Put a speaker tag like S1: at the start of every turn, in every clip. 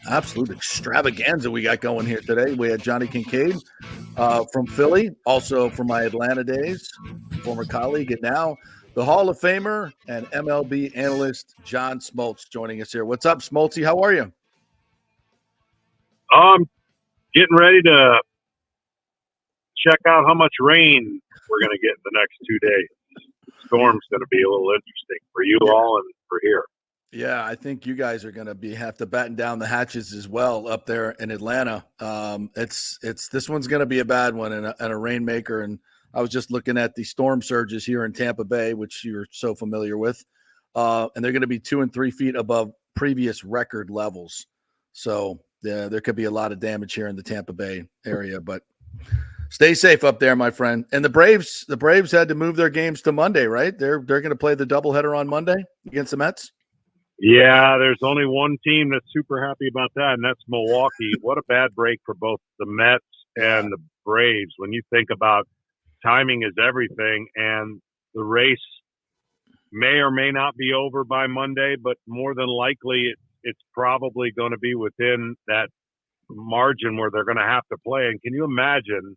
S1: Absolute extravaganza we got going here today. We had Johnny Kincaid from Philly, also from my Atlanta days, former colleague, and now the Hall of Famer and MLB analyst John Smoltz joining us here. What's up, Smoltzy? How are you?
S2: I'm getting ready to check out how much rain we're going to get in the next 2 days. Storm's going to be a little interesting for you all and for here.
S1: Yeah, I think you guys are going to have to batten down the hatches as well up there in Atlanta. It's this one's going to be a bad one and a rainmaker. And I was just looking at the storm surges here in Tampa Bay, which you're so familiar with, and they're going to be 2 and 3 feet above previous record levels. So yeah, there could be a lot of damage here in the Tampa Bay area, but stay safe up there, my friend. And the Braves had to move their games to Monday, right? They're going to play the doubleheader on Monday against the Mets.
S2: Yeah, there's only one team that's super happy about that, and that's Milwaukee. What a bad break for both the Mets and the Braves. When you think about timing is everything, and the race may or may not be over by Monday, but more than likely it's probably going to be within that margin where they're going to have to play. And can you imagine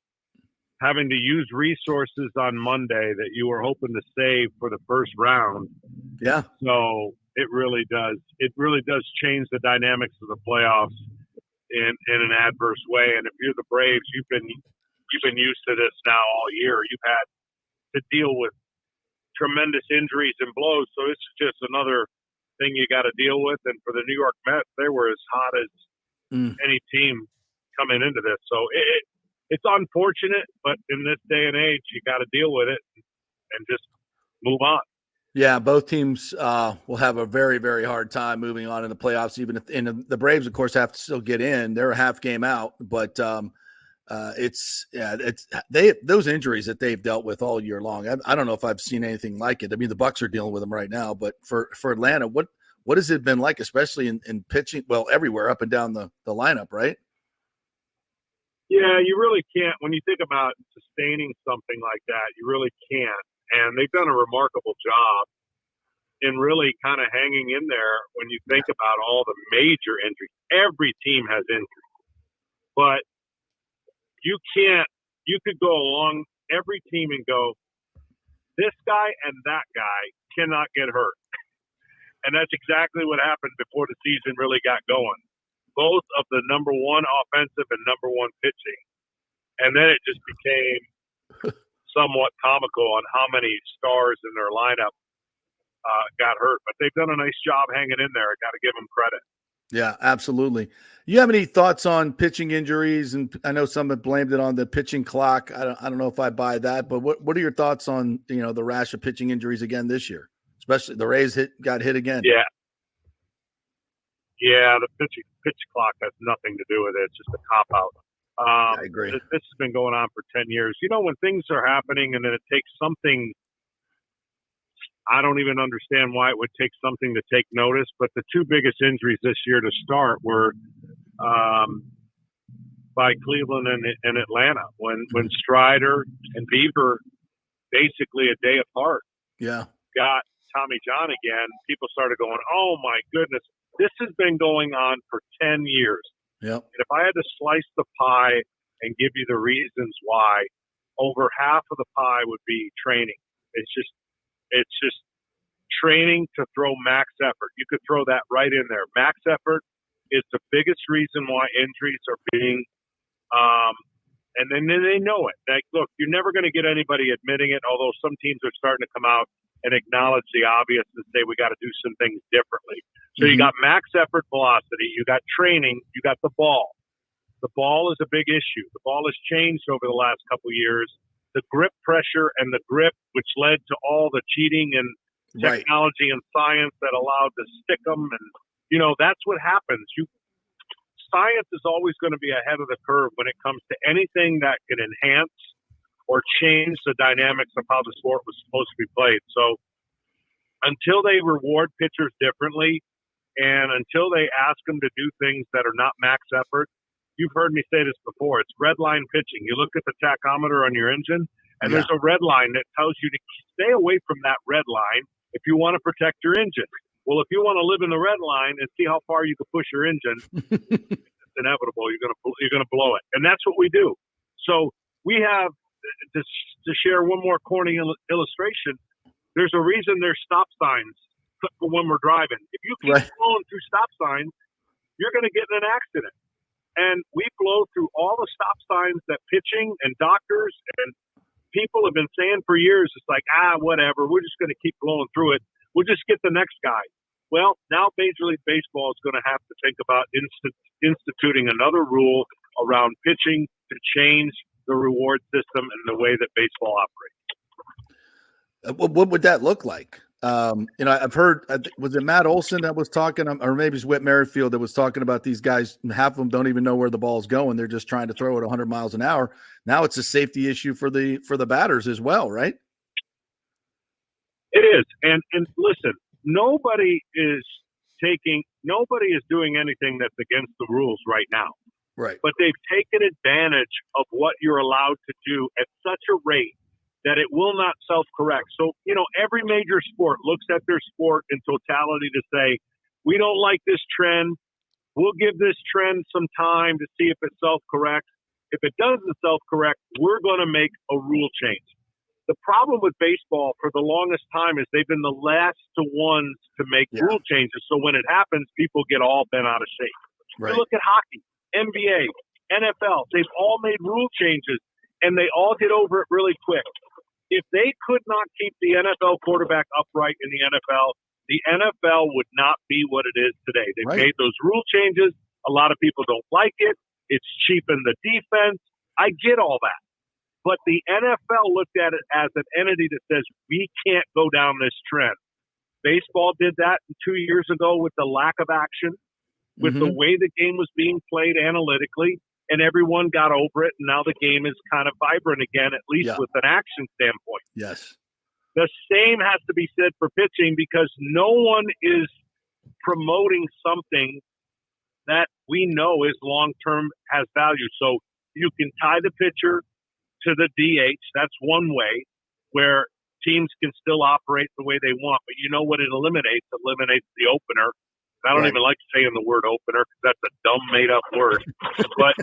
S2: having to use resources on Monday that you were hoping to save for the first round?
S1: Yeah.
S2: So it really does change the dynamics of the playoffs in an adverse way. And if you're the Braves, you've been used to this now all year. You've had to deal with tremendous injuries and blows, so it's just another thing you got to deal with. And for the New York Mets, they were as hot as any team coming into this. So it's unfortunate, but in this day and age, you got to deal with it and just move on.
S1: Yeah, both teams will have a very, very hard time moving on in the playoffs. Even if the Braves, of course, have to still get in. They're a half game out, but those injuries that they've dealt with all year long. I don't know if I've seen anything like it. I mean, the Bucks are dealing with them right now, but for Atlanta, what has it been like, especially in pitching? Well, everywhere up and down the lineup, right?
S2: Yeah, you really can't. When you think about sustaining something like that, you really can't. And they've done a remarkable job in really kind of hanging in there when you think about all the major injuries. Every team has injuries. But you could go along every team and go, this guy and that guy cannot get hurt. And that's exactly what happened before the season really got going. Both of the number one offensive and number one pitching. And then it just became somewhat comical on how many stars in their lineup got hurt. But they've done a nice job hanging in there. I got to give them credit.
S1: Yeah, absolutely. You have any thoughts on pitching injuries? And I know some have blamed it on the pitching clock. I don't know if I buy that, but what are your thoughts on, the rash of pitching injuries again this year? Especially the Rays got hit again.
S2: Yeah. Yeah, the pitch clock has nothing to do with it. It's just a cop-out.
S1: I agree.
S2: This has been going on for 10 years. When things are happening and then it takes something, I don't even understand why it would take something to take notice, but the two biggest injuries this year to start were by Cleveland and Atlanta when Strider and Bieber, basically a day apart, got Tommy John again. People started going, oh my goodness, this has been going on for 10 years.
S1: Yep.
S2: And if I had to slice the pie and give you the reasons why, over half of the pie would be training. It's just training to throw max effort. You could throw that right in there. Max effort is the biggest reason why injuries are being, and then they know it. Like, look, you're never going to get anybody admitting it, although some teams are starting to come out and acknowledge the obvious and say we got to do some things differently. So you got max effort velocity, you got training, you got the ball. The ball is a big issue. The ball has changed over the last couple of years. The grip pressure and the grip, which led to all the cheating and technology and science that allowed to stick them. And, that's what happens. Science is always going to be ahead of the curve when it comes to anything that can enhance or change the dynamics of how the sport was supposed to be played. So until they reward pitchers differently and until they ask them to do things that are not max effort, you've heard me say this before, it's red line pitching. You look at the tachometer on your engine, and there's a red line that tells you to stay away from that red line if you want to protect your engine. Well, if you want to live in the red line and see how far you can push your engine, it's inevitable. You're gonna blow it, and that's what we do. So we have to share one more corny illustration. There's a reason there's stop signs for when we're driving. If you keep blowing through stop signs, you're going to get in an accident. And we blow through all the stop signs that pitching and doctors and people have been saying for years. It's like, whatever. We're just going to keep blowing through it. We'll just get the next guy. Well, now Major League Baseball is going to have to think about instituting another rule around pitching to change the reward system and the way that baseball operates.
S1: What would that look like? I've heard, was it Matt Olson that was talking, or maybe it's Whit Merrifield that was talking about these guys. Half of them don't even know where the ball's going. They're just trying to throw it 100 miles an hour. Now it's a safety issue for the batters as well, right?
S2: It is. And listen, nobody is doing anything that's against the rules right now.
S1: Right.
S2: But they've taken advantage of what you're allowed to do at such a rate that it will not self-correct. So, every major sport looks at their sport in totality to say, we don't like this trend. We'll give this trend some time to see if it self-corrects. If it doesn't self-correct, we're going to make a rule change. The problem with baseball for the longest time is they've been the last ones to make rule changes. So when it happens, people get all bent out of shape.
S1: Right.
S2: You look at hockey, NBA, NFL, they've all made rule changes, and they all get over it really quick. If they could not keep the NFL quarterback upright in the NFL would not be what it is today. They've made those rule changes. A lot of people don't like it. It's cheapened the defense. I get all that. But the NFL looked at it as an entity that says, we can't go down this trend. Baseball did that 2 years ago with the lack of action, with the way the game was being played analytically, and everyone got over it, and now the game is kind of vibrant again, at least with an action standpoint.
S1: Yes.
S2: The same has to be said for pitching, because no one is promoting something that we know is long-term, has value. So you can tie the pitcher to the DH. That's one way where teams can still operate the way they want. But you know what it eliminates? It eliminates the opener. I don't even like saying the word opener because that's a dumb made-up word. But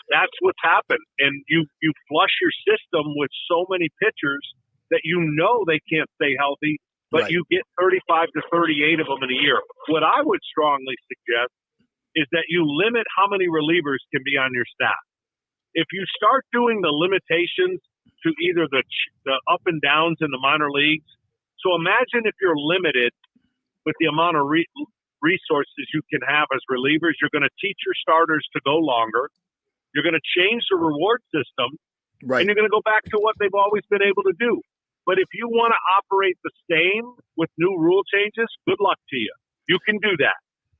S2: that's what's happened. And you flush your system with so many pitchers that they can't stay healthy, but you get 35 to 38 of them in a year. What I would strongly suggest is that you limit how many relievers can be on your staff. If you start doing the limitations to either the up and downs in the minor leagues, so imagine if you're limited with the amount of resources you can have as relievers, you're going to teach your starters to go longer. You're going to change the reward system, and you're going to go back to what they've always been able to do. But if you want to operate the same with new rule changes, good luck to you. You can do that.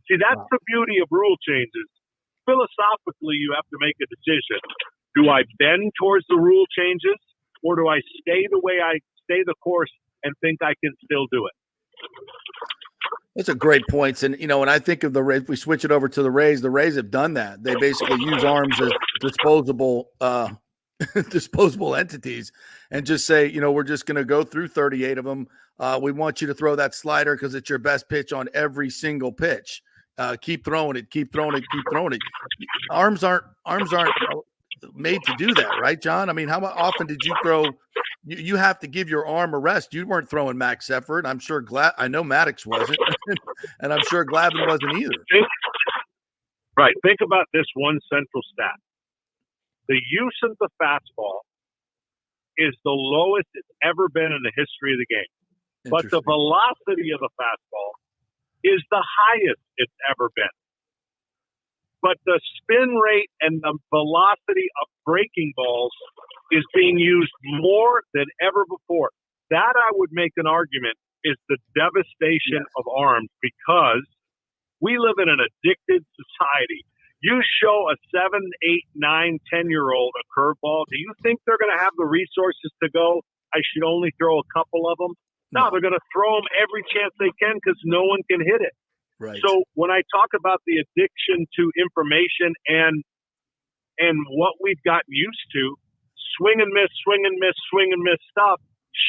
S2: See, that's the beauty of rule changes. Philosophically, you have to make a decision. Do I bend towards the rule changes, or do I stay the course and think I can still do it?
S1: That's a great point. And, when I think of the Rays, we switch it over to the Rays have done that. They basically use arms as disposable entities and just say, we're just going to go through 38 of them. We want you to throw that slider because it's your best pitch on every single pitch. Keep throwing it. Arms aren't made to do that, right, John? I mean, how often did you throw? You have to give your arm a rest. You weren't throwing max effort. I'm sure I know Maddox wasn't, and I'm sure Glavine wasn't either.
S2: Think about this one central stat. The use of the fastball is the lowest it's ever been in the history of the game. But the velocity of the fastball is the highest it's ever been. But the spin rate and the velocity of breaking balls is being used more than ever before. That, I would make an argument, is the devastation of arms, because we live in an addicted society. You show a 7, 8, 9, 10-year-old a curveball, do you think they're going to have the resources to go, I should only throw a couple of them? No, they're going to throw them every chance they can because no one can hit it.
S1: Right.
S2: So when I talk about the addiction to information and what we've gotten used to, swing and miss stuff,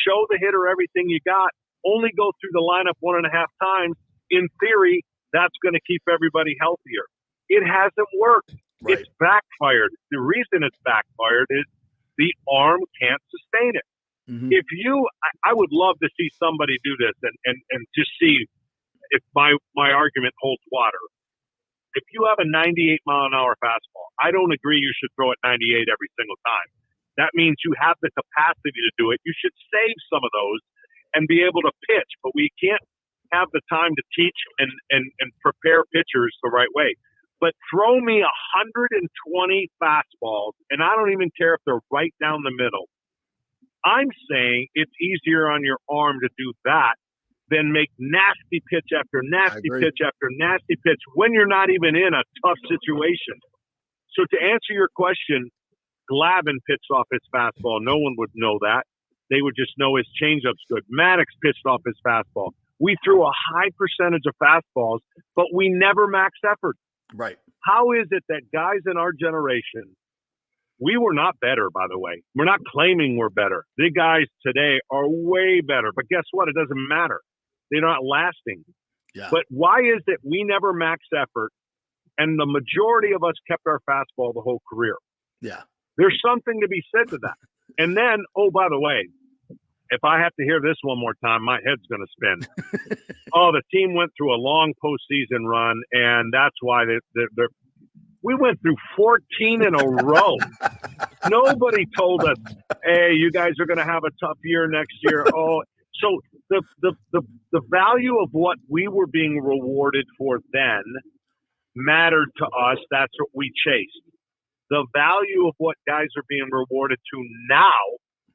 S2: show the hitter everything you got, only go through the lineup 1.5 times, in theory, that's going to keep everybody healthier. It hasn't worked.
S1: Right.
S2: It's backfired. The reason it's backfired is the arm can't sustain it.
S1: Mm-hmm.
S2: If I would love to see somebody do this and just see if my argument holds water. If you have a 98-mile-an-hour fastball, I don't agree you should throw it 98 every single time. That means you have the capacity to do it. You should save some of those and be able to pitch, but we can't have the time to teach and prepare pitchers the right way. But throw me 120 fastballs, and I don't even care if they're right down the middle. I'm saying it's easier on your arm to do that than make nasty pitch after nasty pitch after nasty pitch when you're not even in a tough situation. So to answer your question, Glavine pitched off his fastball. No one would know that. They would just know his changeup's good. Maddox pitched off his fastball. We threw a high percentage of fastballs, but we never max effort.
S1: Right.
S2: How is it that guys in our generation, we were not better, by the way. We're not claiming we're better. The guys today are way better. But guess what? It doesn't matter. They're not lasting.
S1: Yeah.
S2: But why is it we never max effort and the majority of us kept our fastball the whole career?
S1: Yeah.
S2: There's something to be said to that. And then, oh, by the way, if I have to hear this one more time, my head's going to spin. The team went through a long postseason run, and that's why we went through 14 in a row. Nobody told us, hey, you guys are going to have a tough year next year. So the value of what we were being rewarded for then mattered to us. That's what we chased. The value of what guys are being rewarded to now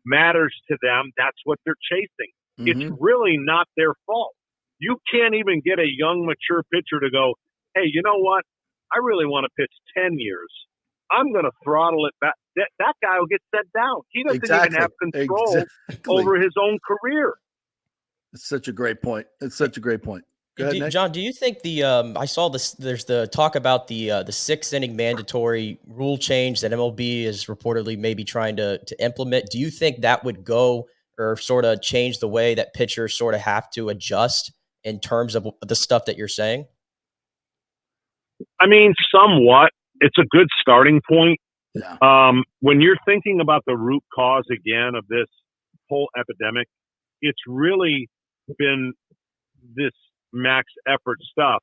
S2: matters to them. That's what they're chasing.
S1: Mm-hmm.
S2: It's really not their fault. You can't even get a young, mature pitcher to go, hey, you know what? I really want to pitch 10 years. I'm going to throttle it back. That guy will get set down. He doesn't even have control over his own career.
S1: It's such a great point. Go ahead, Nick.
S3: John, do you think I saw this, there's the talk about the 6-inning mandatory rule change that MLB is reportedly maybe trying to implement. Do you think that would go or sort of change the way that pitchers sort of have to adjust in terms of the stuff that you're saying?
S2: I mean, somewhat. It's a good starting point.
S1: Yeah.
S2: When you're thinking about the root cause again of this whole epidemic, it's really been this max effort stuff.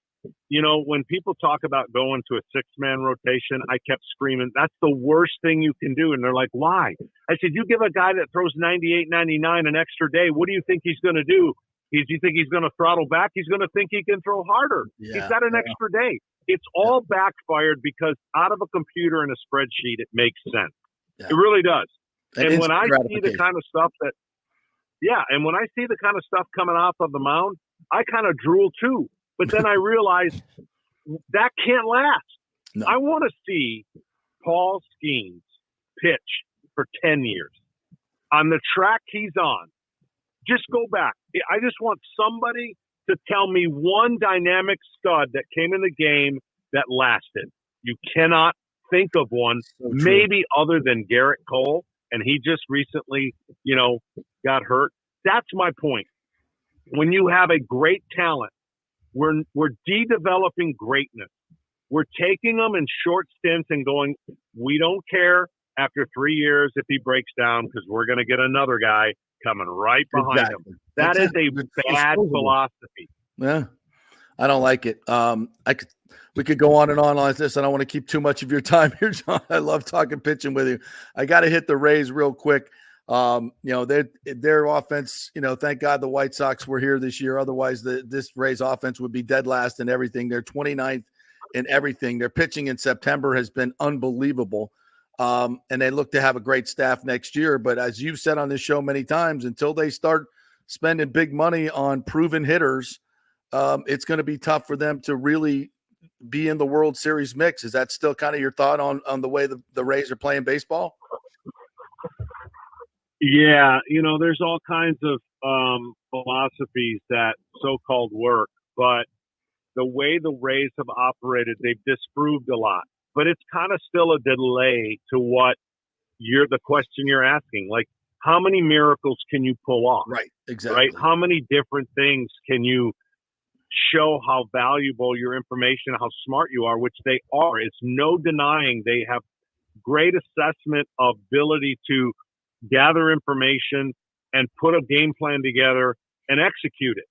S2: You know, when people talk about going to a 6-man rotation, I kept screaming, that's the worst thing you can do. And they're like, why? I said, you give a guy that throws 98, 99 an extra day, what do you think he's going to do? Do you think he's going to throttle back? He's going to think he can throw harder.
S1: Yeah,
S2: he's got an extra day. It's all backfired because out of a computer and a spreadsheet, it makes sense. Yeah. It really does. And when I see the kind of stuff and when I see the kind of stuff coming off of the mound, I kind of drool too. But then I realize that can't last. No. I want to see Paul Skeens pitch for 10 years on the track he's on. Just go back. I just want somebody to tell me one dynamic stud that came in the game that lasted. You cannot think of one, maybe other than Garrett Cole, and he just recently, got hurt. That's my point. When you have a great talent, we're de-developing greatness. We're taking them in short stints and going, we don't care after 3 years if he breaks down because we're going to get another guy coming right behind him. That is a bad philosophy.
S1: Yeah, I don't like it. We could go on and on like this. I don't want to keep too much of your time here, John. I love talking pitching with you. I got to hit the Rays real quick. Their offense, thank God the White Sox were here this year. Otherwise, this Rays offense would be dead last in everything. They're 29th in everything. Their pitching in September has been unbelievable. And they look to have a great staff next year. But as you've said on this show many times, until they start spending big money on proven hitters, it's going to be tough for them to really be in the World Series mix. Is that still kind of your thought on the way the Rays are playing baseball?
S2: Yeah, there's all kinds of philosophies that so-called work, but the way the Rays have operated, they've disproved a lot. But it's kind of still a delay to what the question you're asking. Like, how many miracles can you pull off?
S1: Right, exactly.
S2: Right? How many different things can you show how valuable your information, how smart you are, which they are. It's no denying they have great assessment ability to gather information and put a game plan together and execute it.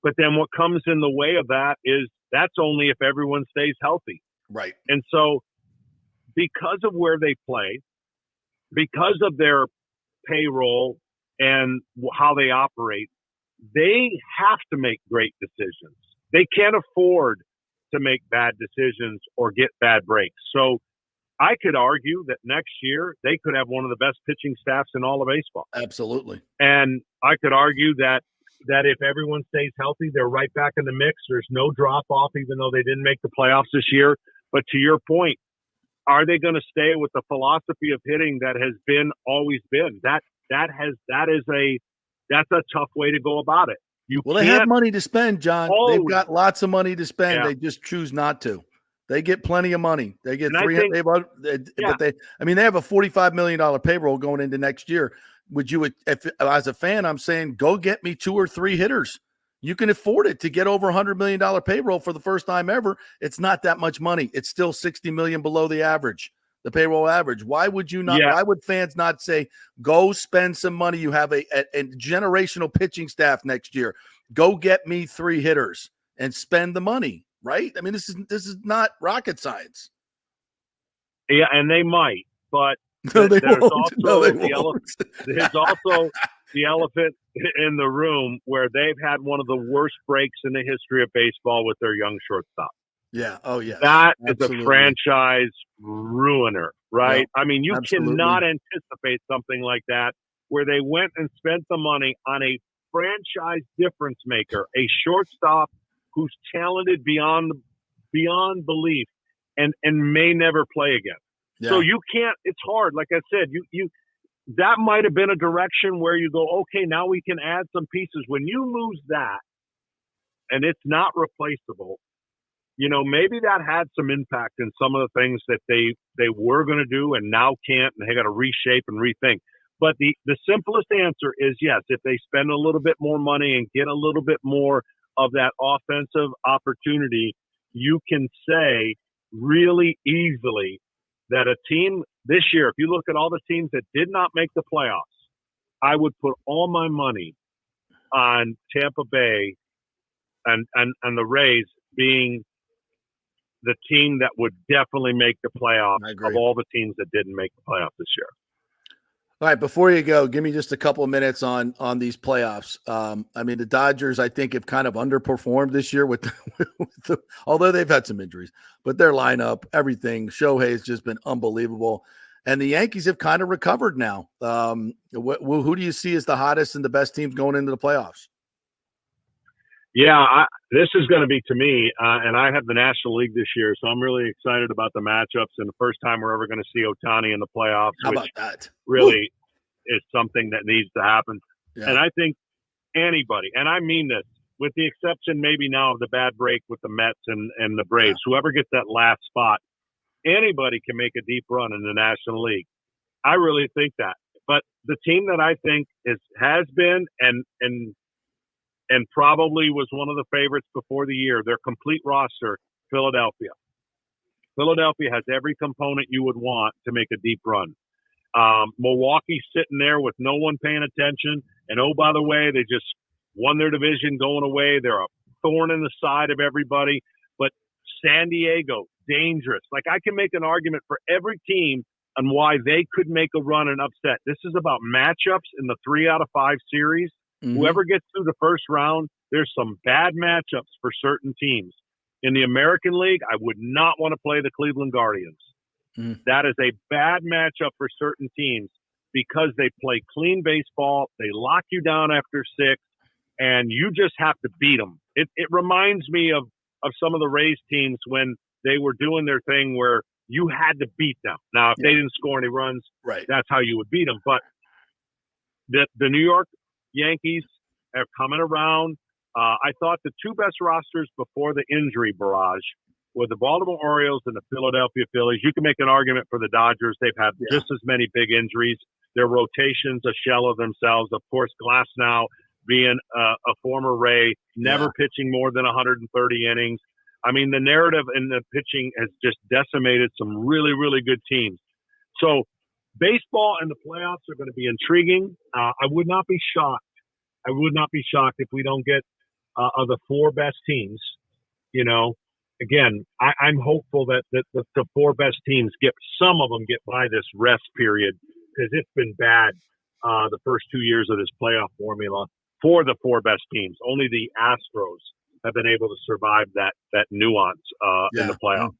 S2: But then what comes in the way of that is that's only if everyone stays healthy.
S1: Right.
S2: And so because of where they play, because of their payroll and how they operate, they have to make great decisions. They can't afford to make bad decisions or get bad breaks. So I could argue that next year they could have one of the best pitching staffs in all of baseball.
S1: Absolutely.
S2: And I could argue that if everyone stays healthy, they're right back in the mix. There's no drop off, even though they didn't make the playoffs this year. But to your point, are they going to stay with the philosophy of hitting that has been always been? That's a tough way to go about it.
S1: They have money to spend, John. They've got lots of money to spend.
S2: Yeah.
S1: They just choose not to. They get plenty of money. They get
S2: And
S1: 300. But they have a $45 million payroll going into next year. Would you, if as a fan, I'm saying, go get me 2 or 3 hitters. You can afford it to get over $100 million payroll for the first time ever. It's not that much money. It's still $60 million below the average, the payroll average. Why would you not?
S2: Yeah.
S1: Why would fans not say, go spend some money? You have a generational pitching staff next year. Go get me 3 hitters and spend the money. Right? I mean, this is not rocket science.
S2: Yeah, and they might, but
S1: no, they
S2: there's
S1: won't.
S2: also
S1: No, they
S2: the
S1: won't.
S2: there's also the elephant in the room where they've had one of the worst breaks in the history of baseball with their young shortstop.
S1: Yeah. Oh, yeah.
S2: That
S1: Absolutely.
S2: is a franchise ruiner, right?
S1: Yeah,
S2: I mean, you
S1: absolutely.
S2: cannot anticipate something like that where they went and spent the money on a franchise difference maker, a shortstop who's talented beyond belief and may never play again.
S1: Yeah.
S2: So you can't, it's hard. Like I said, you that might have been a direction where you go, okay, now we can add some pieces. When you lose that and it's not replaceable, maybe that had some impact in some of the things that they were going to do and now can't, and they got to reshape and rethink. But the simplest answer is yes, if they spend a little bit more money and get a little bit more of that offensive opportunity, you can say really easily that a team this year, if you look at all the teams that did not make the playoffs, I would put all my money on Tampa Bay and the Rays being the team that would definitely make the playoffs of all the teams that didn't make the playoffs this year.
S1: All right, before you go, give me just a couple of minutes on these playoffs. I mean, the Dodgers, I think, have kind of underperformed this year with although they've had some injuries, but their lineup, everything, Shohei has just been unbelievable. And the Yankees have kind of recovered now. Who do you see as the hottest and the best teams going into the playoffs?
S2: Yeah, this is going to be, to me, and I have the National League this year, so I'm really excited about the matchups and the first time we're ever going to see Ohtani in the playoffs.
S1: How about that?
S2: Really is something that needs to happen.
S1: Yeah.
S2: And I think anybody, and I mean this, with the exception maybe now of the bad break with the Mets and the Braves, whoever gets that last spot, anybody can make a deep run in the National League. I really think that. But the team that I think has been and probably was one of the favorites before the year, their complete roster, Philadelphia. Philadelphia has every component you would want to make a deep run. Milwaukee's sitting there with no one paying attention. And, oh, by the way, they just won their division going away. They're a thorn in the side of everybody. But San Diego, dangerous. Like, I can make an argument for every team on why they could make a run and upset. This is about matchups in the 3 out of 5 series. Mm-hmm. Whoever gets through the first round, there's some bad matchups for certain teams. In the American League, I would not want to play the Cleveland Guardians. Mm. That is a bad matchup for certain teams because they play clean baseball. They lock you down after 6, and you just have to beat them. It reminds me of some of the Rays teams when they were doing their thing where you had to beat them. Now, if they didn't score any runs, that's how you would beat them. But the New York Yankees are coming around. I thought the 2 best rosters before the injury barrage were the Baltimore Orioles and the Philadelphia Phillies. You can make an argument for the Dodgers. They've had just as many big injuries. Their rotation's a shell of themselves. Of course, Glasnow being a former Ray, never pitching more than 130 innings. I mean, the narrative in the pitching has just decimated some really, really good teams. So baseball and the playoffs are going to be intriguing. I would not be shocked. I would not be shocked if we don't get the 4 best teams. You know, again, I'm hopeful that the 4 best teams some of them get by this rest period, because it's been bad the first 2 years of this playoff formula for the 4 best teams. Only the Astros have been able to survive that nuance in the playoffs.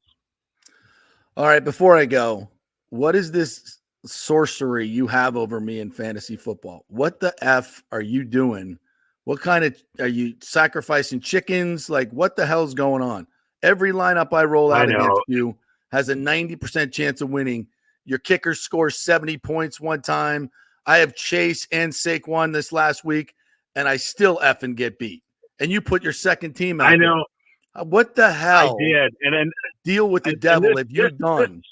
S1: All right, before I go, what is this sorcery you have over me in fantasy football? What the F are you doing? What kind of – are you sacrificing chickens? Like, what the hell's going on? Every lineup I roll out against you has a 90% chance of winning. Your kicker scores 70 points one time. I have Chase and Saquon this last week, and I still effing get beat. And you put your second team out.
S2: I know.
S1: There. What the hell?
S2: I did. And then
S1: deal with the devil if you've done.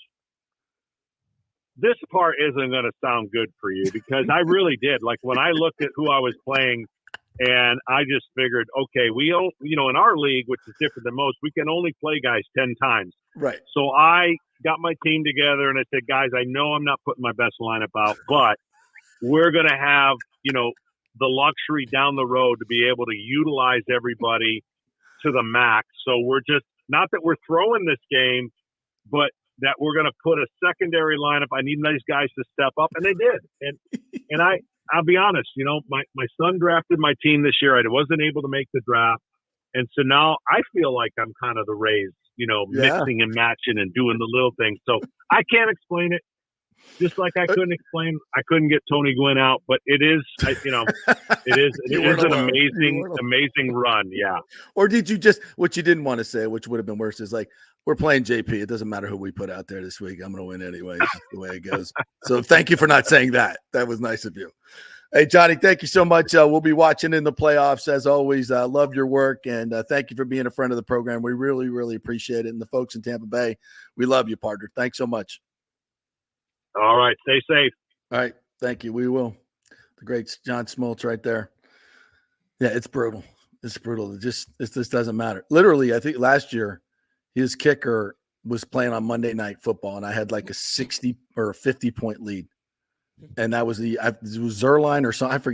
S2: This part isn't going to sound good for you, because I really did. Like, when I looked at who I was playing, and I just figured, okay, in our league, which is different than most, we can only play guys 10 times.
S1: Right.
S2: So I got my team together and I said, guys, I know I'm not putting my best lineup out, but we're going to have, the luxury down the road to be able to utilize everybody to the max. So we're just, not that we're throwing this game, but that we're going to put a secondary lineup. I need these guys to step up, and they did. And I'll be honest, my son drafted my team this year. I wasn't able to make the draft. And so now I feel like I'm kind of the Rays, mixing and matching and doing the little things. So I can't explain it. Just like I couldn't get Tony Gwynn out, but it is an amazing run. Yeah.
S1: Or did you just, what you didn't want to say, which would have been worse, is like, we're playing JP. It doesn't matter who we put out there this week. I'm going to win anyway. It's just the way it goes. So thank you for not saying that. That was nice of you. Hey, Johnny, thank you so much. We'll be watching in the playoffs as always. Love your work, and thank you for being a friend of the program. We really, really appreciate it. And the folks in Tampa Bay, we love you, partner. Thanks so much.
S2: All right. Stay safe.
S1: All right. Thank you. We will. The great John Smoltz right there. Yeah, it's brutal. It's brutal. It just doesn't matter. Literally, I think last year, his kicker was playing on Monday Night Football, and I had like a 60 or a 50-point lead. And that was it was Zerline or something. I forget.